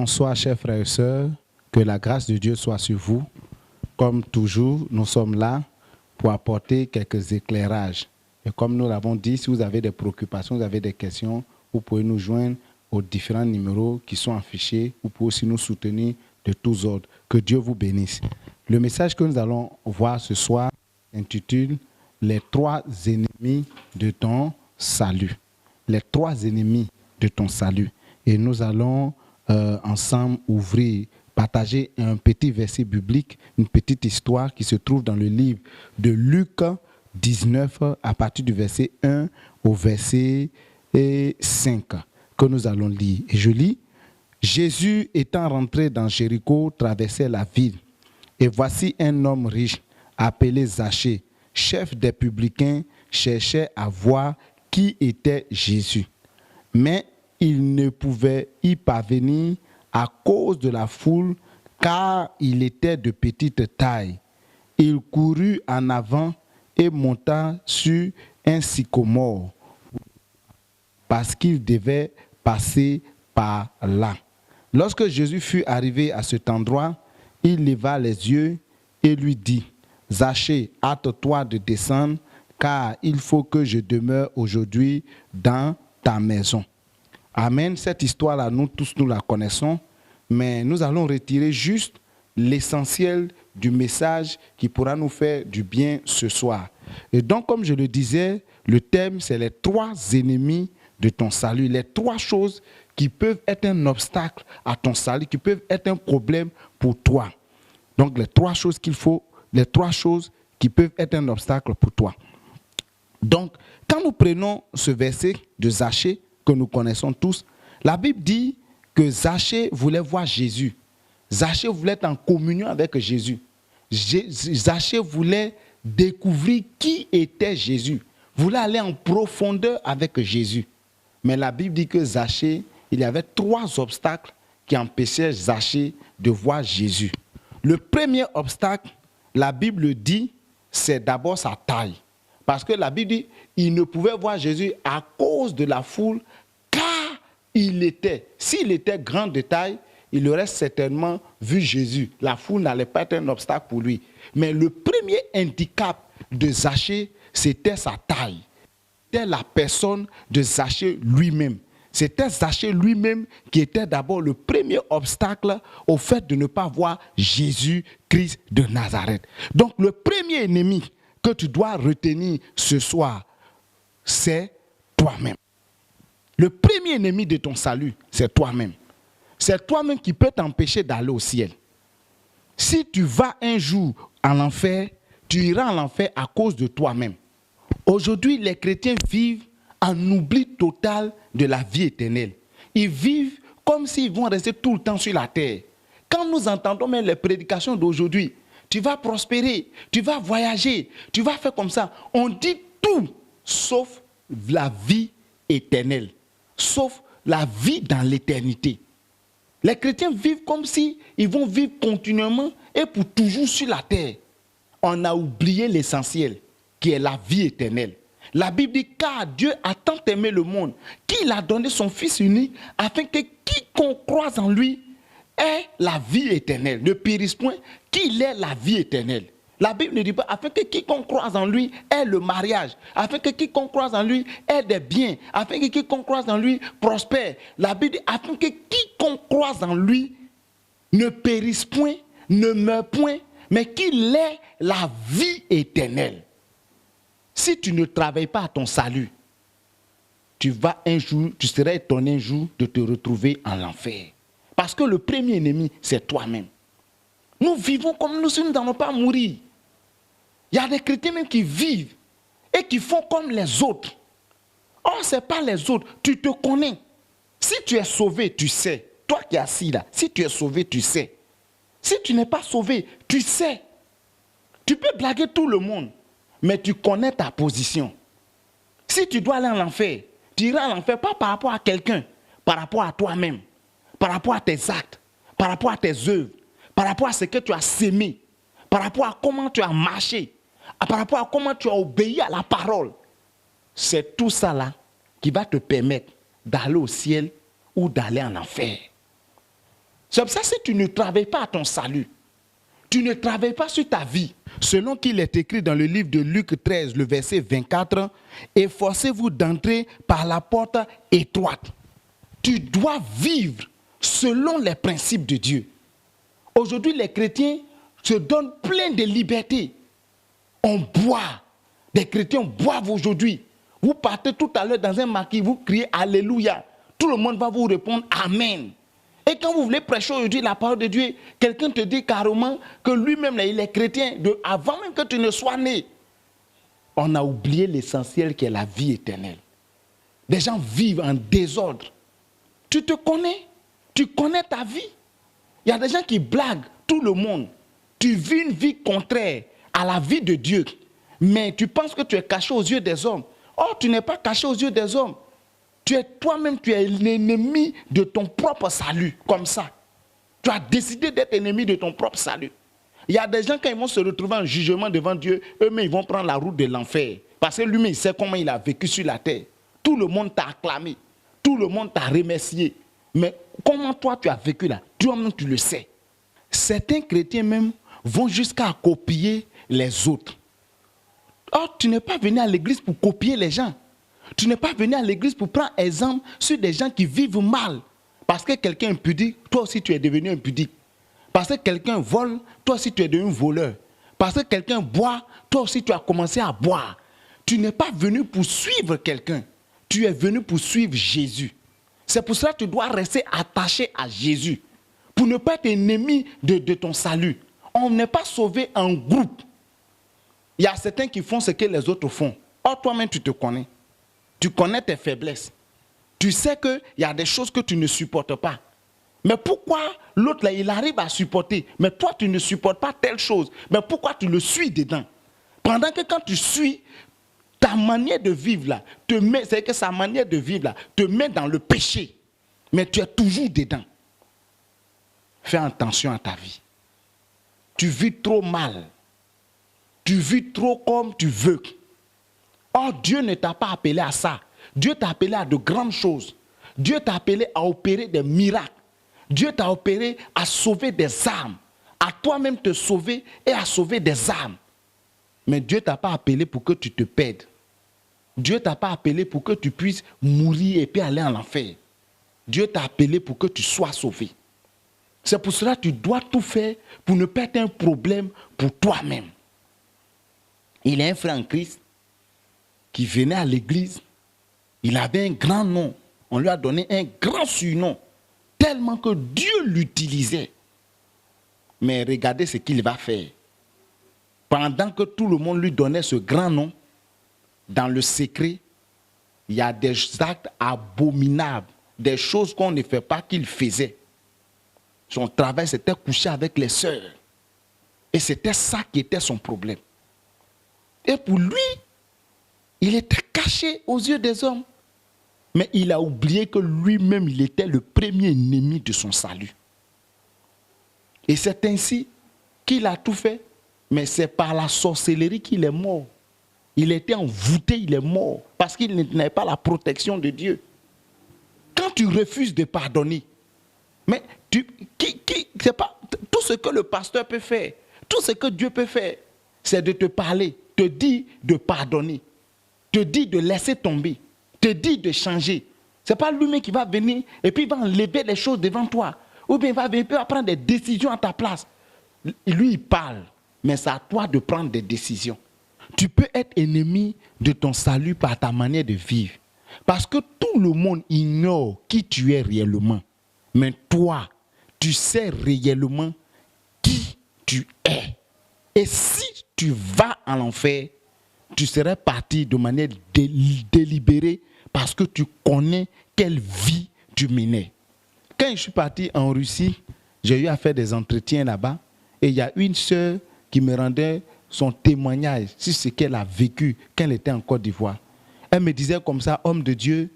Bonsoir, chers frères et sœurs. Que la grâce de Dieu soit sur vous. Comme toujours, nous sommes là pour apporter quelques éclairages. Et comme nous l'avons dit, si vous avez des préoccupations, vous avez des questions, vous pouvez nous joindre aux différents numéros qui sont affichés. Vous pouvez aussi nous soutenir de tous ordres. Que Dieu vous bénisse. Le message que nous allons voir ce soir s'intitule « Les trois ennemis de ton salut ». Les trois ennemis de ton salut. Et nous allons ensemble partager un petit verset biblique, une petite histoire qui se trouve dans le livre de Luc 19 à partir du verset 1 au verset 5 que nous allons lire. Et je lis: Jésus étant rentré dans Jéricho traversait la ville. Et voici un homme riche appelé Zachée, chef des publicains, cherchait à voir qui était Jésus. Mais il ne pouvait y parvenir à cause de la foule, car il était de petite taille. Il courut en avant et monta sur un sycomore, parce qu'il devait passer par là. Lorsque Jésus fut arrivé à cet endroit, il leva les yeux et lui dit: Zachée, hâte-toi de descendre, car il faut que je demeure aujourd'hui dans ta maison. Amen. Cette histoire-là, nous tous, nous la connaissons, mais nous allons retirer juste l'essentiel du message qui pourra nous faire du bien ce soir. Et donc, comme je le disais, le thème, c'est les trois ennemis de ton salut. Les trois choses qui peuvent être un obstacle à ton salut, qui peuvent être un problème pour toi. Donc, les trois choses qui peuvent être un obstacle pour toi. Donc, quand nous prenons ce verset de Zachée, que nous connaissons tous, la Bible dit que Zachée voulait voir Jésus. Zachée voulait être en communion avec Jésus. Zachée voulait découvrir qui était Jésus. Voulait aller en profondeur avec Jésus. Mais la Bible dit que Zachée, il y avait trois obstacles qui empêchaient Zachée de voir Jésus. Le premier obstacle, la Bible dit, c'est d'abord sa taille. Parce que la Bible dit, il ne pouvait voir Jésus à cause de la foule, car s'il était grand de taille, il aurait certainement vu Jésus. La foule n'allait pas être un obstacle pour lui. Mais le premier handicap de Zachée, c'était sa taille. C'était la personne de Zachée lui-même. C'était Zachée lui-même qui était d'abord le premier obstacle au fait de ne pas voir Jésus-Christ de Nazareth. Donc le premier ennemi que tu dois retenir ce soir, c'est toi-même. Le premier ennemi de ton salut, c'est toi-même. C'est toi-même qui peut t'empêcher d'aller au ciel. Si tu vas un jour en enfer, tu iras en enfer à cause de toi-même. Aujourd'hui, les chrétiens vivent en oubli total de la vie éternelle. Ils vivent comme s'ils vont rester tout le temps sur la terre. Quand nous entendons même les prédications d'aujourd'hui, tu vas prospérer, tu vas voyager, tu vas faire comme ça. On dit tout sauf la vie éternelle, sauf la vie dans l'éternité. Les chrétiens vivent comme si ils vont vivre continuellement et pour toujours sur la terre. On a oublié l'essentiel, qui est la vie éternelle. La Bible dit, car Dieu a tant aimé le monde qu'il a donné son Fils unique afin que quiconque croise en lui ait la vie éternelle, ne périsse point, qu'il ait la vie éternelle. La Bible ne dit pas afin que quiconque croise en lui ait le mariage, afin que quiconque croise en lui ait des biens, afin que quiconque croise en lui prospère. La Bible dit afin que quiconque croise en lui ne périsse point, ne meure point, mais qu'il ait la vie éternelle. Si tu ne travailles pas à ton salut, tu seras étonné un jour de te retrouver en enfer. Parce que le premier ennemi, c'est toi-même. Nous vivons comme nous si nous n'allons pas mourir. Il y a des chrétiens même qui vivent et qui font comme les autres. Or, ce n'est pas les autres, tu te connais. Si tu es sauvé, tu sais. Toi qui es assis là, si tu es sauvé, tu sais. Si tu n'es pas sauvé, tu sais. Tu peux blaguer tout le monde, mais tu connais ta position. Si tu dois aller en enfer, tu iras en enfer pas par rapport à quelqu'un, par rapport à toi-même, par rapport à tes actes, par rapport à tes œuvres, par rapport à ce que tu as sémé, par rapport à comment tu as marché, par rapport à comment tu as obéi à la parole. C'est tout ça là qui va te permettre d'aller au ciel ou d'aller en enfer. C'est pour ça que si tu ne travailles pas à ton salut, tu ne travailles pas sur ta vie, selon qu'il est écrit dans le livre de Luc 13, le verset 24, « Efforcez-vous d'entrer par la porte étroite ». Tu dois vivre selon les principes de Dieu. Aujourd'hui, les chrétiens se donnent plein de liberté. On boit. Des chrétiens boivent aujourd'hui. Vous partez tout à l'heure dans un marquis, vous criez Alléluia. Tout le monde va vous répondre Amen. Et quand vous voulez prêcher aujourd'hui la parole de Dieu, quelqu'un te dit carrément que lui-même, il est chrétien avant même que tu ne sois né. On a oublié l'essentiel qui est la vie éternelle. Des gens vivent en désordre. Tu te connais? Tu connais ta vie? Il y a des gens qui blaguent tout le monde. Tu vis une vie contraire à la vie de Dieu. Mais tu penses que tu es caché aux yeux des hommes. Or, tu n'es pas caché aux yeux des hommes. Tu es toi-même, tu es l'ennemi de ton propre salut, comme ça. Tu as décidé d'être ennemi de ton propre salut. Il y a des gens, quand ils vont se retrouver en jugement devant Dieu, eux-mêmes, ils vont prendre la route de l'enfer. Parce que lui-même, il sait comment il a vécu sur la terre. Tout le monde t'a acclamé. Tout le monde t'a remercié. Mais comment toi, tu as vécu là? Toi-même, tu le sais. Certains chrétiens même vont jusqu'à copier les autres. Or, tu n'es pas venu à l'église pour copier les gens. Tu n'es pas venu à l'église pour prendre exemple sur des gens qui vivent mal. Parce que quelqu'un est impudique, toi aussi tu es devenu impudique. Parce que quelqu'un vole, toi aussi tu es devenu voleur. Parce que quelqu'un boit, toi aussi tu as commencé à boire. Tu n'es pas venu pour suivre quelqu'un. Tu es venu pour suivre Jésus. C'est pour cela que tu dois rester attaché à Jésus. Pour ne pas être ennemi de ton salut. On n'est pas sauvé en groupe. Il y a certains qui font ce que les autres font. Or, toi-même, tu te connais. Tu connais tes faiblesses. Tu sais qu'il y a des choses que tu ne supportes pas. Mais pourquoi l'autre, là, il arrive à supporter? Mais toi, tu ne supportes pas telle chose. Mais pourquoi tu le suis dedans? Pendant que quand tu suis, ta manière de vivre, là, c'est que sa manière de vivre, là, te met dans le péché. Mais tu es toujours dedans. Fais attention à ta vie. Tu vis trop mal. Tu vis trop comme tu veux. Or, Dieu ne t'a pas appelé à ça. Dieu t'a appelé à de grandes choses. Dieu t'a appelé à opérer des miracles. Dieu t'a appelé à sauver des âmes. À toi-même te sauver et à sauver des âmes. Mais Dieu ne t'a pas appelé pour que tu te perdes. Dieu ne t'a pas appelé pour que tu puisses mourir et puis aller en enfer. Dieu t'a appelé pour que tu sois sauvé. C'est pour cela que tu dois tout faire pour ne pas être un problème pour toi-même. Il y a un frère en Christ qui venait à l'église. Il avait un grand nom. On lui a donné un grand surnom. Tellement que Dieu l'utilisait. Mais regardez ce qu'il va faire. Pendant que tout le monde lui donnait ce grand nom, dans le secret, il y a des actes abominables, des choses qu'on ne fait pas qu'il faisait. Son travail, c'était coucher avec les sœurs. Et c'était ça qui était son problème. Et pour lui, il était caché aux yeux des hommes. Mais il a oublié que lui-même, il était le premier ennemi de son salut. Et c'est ainsi qu'il a tout fait. Mais c'est par la sorcellerie qu'il est mort. Il était envoûté, il est mort. Parce qu'il n'avait pas la protection de Dieu. Quand tu refuses de pardonner, mais c'est pas tout ce que le pasteur peut faire, tout ce que Dieu peut faire, c'est de te parler, te dire de pardonner, te dire de laisser tomber, te dire de changer. Ce n'est pas lui-même qui va venir et puis il va enlever les choses devant toi. Ou bien il va venir, il va prendre des décisions à ta place. Lui, il parle, mais c'est à toi de prendre des décisions. Tu peux être ennemi de ton salut par ta manière de vivre. Parce que tout le monde ignore qui tu es réellement. Mais toi, tu sais réellement qui tu es. Et si tu vas en enfer, tu serais parti de manière délibérée parce que tu connais quelle vie tu menais. Quand je suis parti en Russie, j'ai eu à faire des entretiens là-bas et il y a une sœur qui me rendait son témoignage sur ce qu'elle a vécu quand elle était en Côte d'Ivoire. Elle me disait comme ça, homme de Dieu,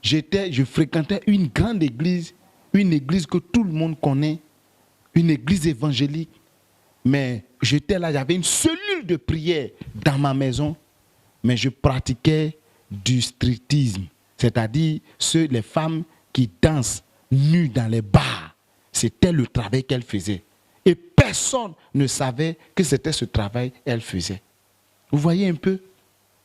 je fréquentais une grande église, une église que tout le monde connaît, une église évangélique. Mais j'étais là, j'avais une cellule de prière dans ma maison, mais je pratiquais du stripteasme, c'est-à-dire les femmes qui dansent nues dans les bars. C'était le travail qu'elle faisait. Et personne ne savait que c'était ce travail qu'elle faisait. Vous voyez un peu?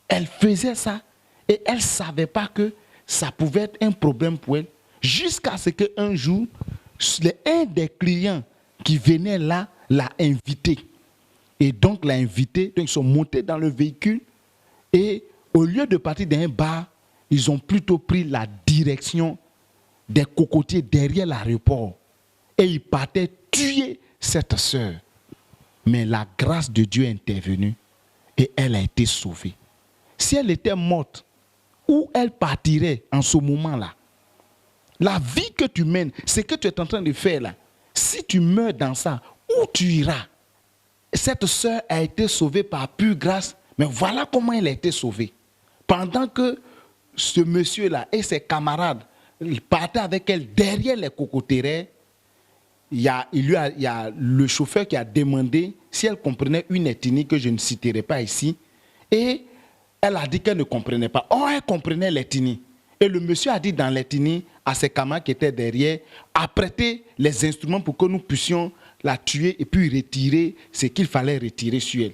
Elle faisait ça et elle ne savait pas que ça pouvait être un problème pour elle. Jusqu'à ce qu'un jour, un des clients qui venait là l'a invité. Et donc l'a invité, donc ils sont montés dans le véhicule et au lieu de partir d'un bar, ils ont plutôt pris la direction des cocotiers derrière l'aéroport. Et ils partaient tuer cette sœur. Mais la grâce de Dieu est intervenue et elle a été sauvée. Si elle était morte, où elle partirait en ce moment-là? La vie que tu mènes, ce que tu es en train de faire là, si tu meurs dans ça, où tu iras? Cette sœur a été sauvée par pure grâce, mais voilà comment elle a été sauvée. Pendant que ce monsieur-là et ses camarades partaient avec elle derrière les cocotiers, il y a le chauffeur qui a demandé si elle comprenait une ethnie que je ne citerai pas ici. Et elle a dit qu'elle ne comprenait pas. Oh, elle comprenait l'ethnie. Et le monsieur a dit dans l'ethnie à ses camarades qui étaient derrière, apprêtez les instruments pour que nous puissions la tuer et puis retirer ce qu'il fallait retirer sur elle.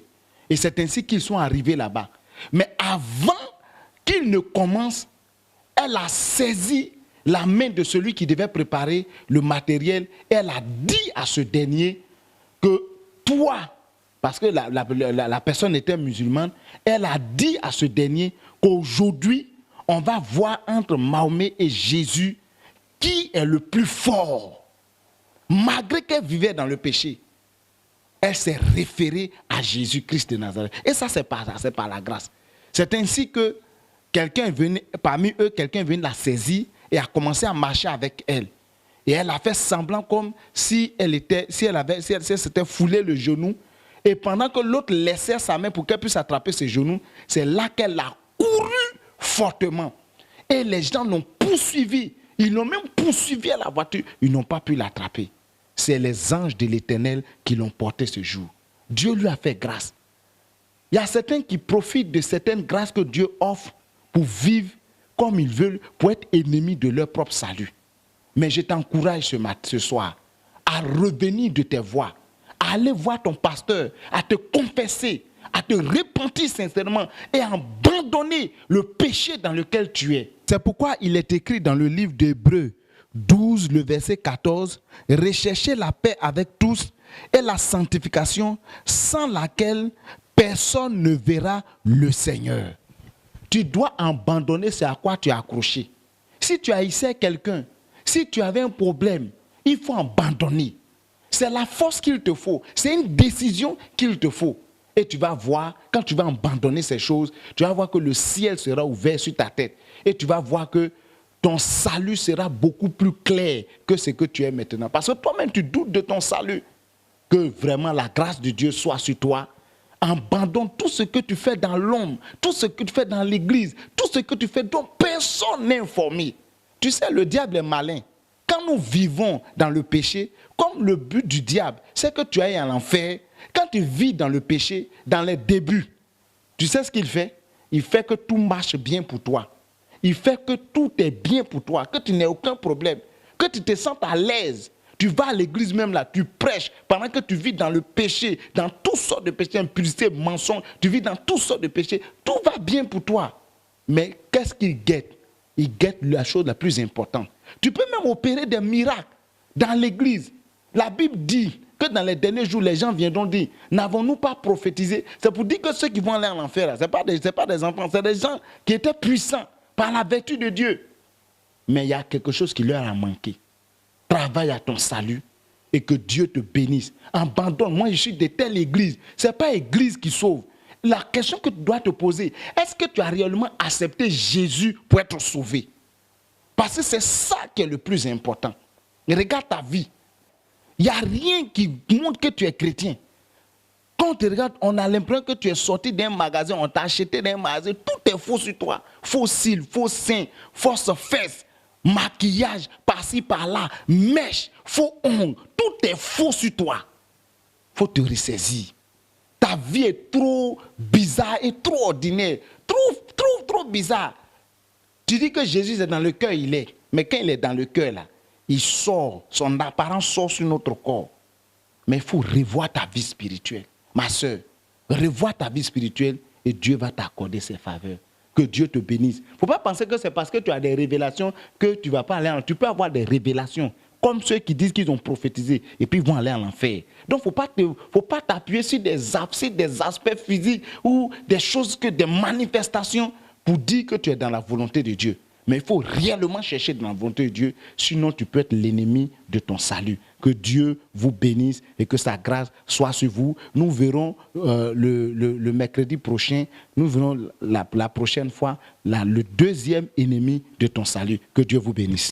Et c'est ainsi qu'ils sont arrivés là-bas. Mais avant qu'ils ne commencent, elle a saisi la main de celui qui devait préparer le matériel et elle a dit à ce dernier que toi, parce que la personne était musulmane, elle a dit à ce dernier qu'aujourd'hui, on va voir entre Mahomet et Jésus qui est le plus fort. Malgré qu'elle vivait dans le péché, elle s'est référée à Jésus-Christ de Nazareth. Et ça, c'est par la grâce. C'est ainsi que parmi eux, quelqu'un venait la saisir et a commencé à marcher avec elle. Et elle a fait semblant comme si elle s'était foulé le genou. Et pendant que l'autre laissait sa main pour qu'elle puisse attraper ses genoux, c'est là qu'elle a couru fortement. Et les gens l'ont poursuivi. Ils l'ont même poursuivi à la voiture. Ils n'ont pas pu l'attraper. C'est les anges de l'Éternel qui l'ont porté ce jour. Dieu lui a fait grâce. Il y a certains qui profitent de certaines grâces que Dieu offre pour vivre comme ils veulent, pour être ennemis de leur propre salut. Mais je t'encourage ce soir à revenir de tes voies, à aller voir ton pasteur, à te confesser, à te repentir sincèrement et à abandonner le péché dans lequel tu es. C'est pourquoi il est écrit dans le livre d'Hébreux 12, le verset 14, « Recherchez la paix avec tous et la sanctification sans laquelle personne ne verra le Seigneur. » Tu dois abandonner ce à quoi tu es accroché. Si tu haïssais quelqu'un, si tu avais un problème, il faut abandonner. C'est la force qu'il te faut. C'est une décision qu'il te faut. Et tu vas voir, quand tu vas abandonner ces choses, tu vas voir que le ciel sera ouvert sur ta tête. Et tu vas voir que ton salut sera beaucoup plus clair que ce que tu es maintenant. Parce que toi-même, tu doutes de ton salut. Que vraiment la grâce de Dieu soit sur toi. Abandonne tout ce que tu fais dans l'ombre, tout ce que tu fais dans l'église, tout ce que tu fais dont personne n'est informé. Tu sais, le diable est malin. Quand nous vivons dans le péché, comme le but du diable, c'est que tu ailles à l'enfer. Quand tu vis dans le péché, dans les débuts, tu sais ce qu'il fait? Il fait que tout marche bien pour toi. Il fait que tout est bien pour toi, que tu n'aies aucun problème, que tu te sentes à l'aise. Tu vas à l'église même là, tu prêches pendant que tu vis dans le péché, dans toutes sortes de péchés, impudicité, mensonge, tu vis dans toutes sortes de péchés. Tout va bien pour toi. Mais qu'est-ce qu'il guette? Il guette la chose la plus importante. Tu peux même opérer des miracles dans l'église. La Bible dit que dans les derniers jours, les gens viendront dire, n'avons-nous pas prophétisé? C'est pour dire que ceux qui vont aller en enfer, ce n'est pas des enfants, c'est des gens qui étaient puissants par la vertu de Dieu. Mais il y a quelque chose qui leur a manqué. Travaille à ton salut et que Dieu te bénisse. Abandonne. Moi, je suis de telle église. Ce n'est pas l'église qui sauve. La question que tu dois te poser, est-ce que tu as réellement accepté Jésus pour être sauvé? Parce que c'est ça qui est le plus important. Regarde ta vie. Il n'y a rien qui montre que tu es chrétien. Quand on te regarde, on a l'impression que tu es sorti d'un magasin, on t'a acheté d'un magasin, tout est faux sur toi. Faux cils, faux seins, fausses fesses, maquillage, par-ci, par-là, mèche, faux ongles, tout est faux sur toi. Il faut te ressaisir. Ta vie est trop bizarre et trop ordinaire, trop bizarre. Tu dis que Jésus est dans le cœur, il est. Mais quand il est dans le cœur, là, il sort, son apparence sort sur notre corps. Mais il faut revoir ta vie spirituelle. Ma soeur, revois ta vie spirituelle et Dieu va t'accorder ses faveurs. Que Dieu te bénisse. Il ne faut pas penser que c'est parce que tu as des révélations que tu ne vas pas aller en enfer. Tu peux avoir des révélations, comme ceux qui disent qu'ils ont prophétisé et puis ils vont aller en enfer. Donc, il ne faut pas t'appuyer sur des aspects physiques ou des choses, des manifestations pour dire que tu es dans la volonté de Dieu. Mais il faut réellement chercher dans la volonté de Dieu, sinon tu peux être l'ennemi de ton salut. Que Dieu vous bénisse et que sa grâce soit sur vous. Nous verrons le mercredi prochain, nous verrons la prochaine fois le deuxième ennemi de ton salut. Que Dieu vous bénisse.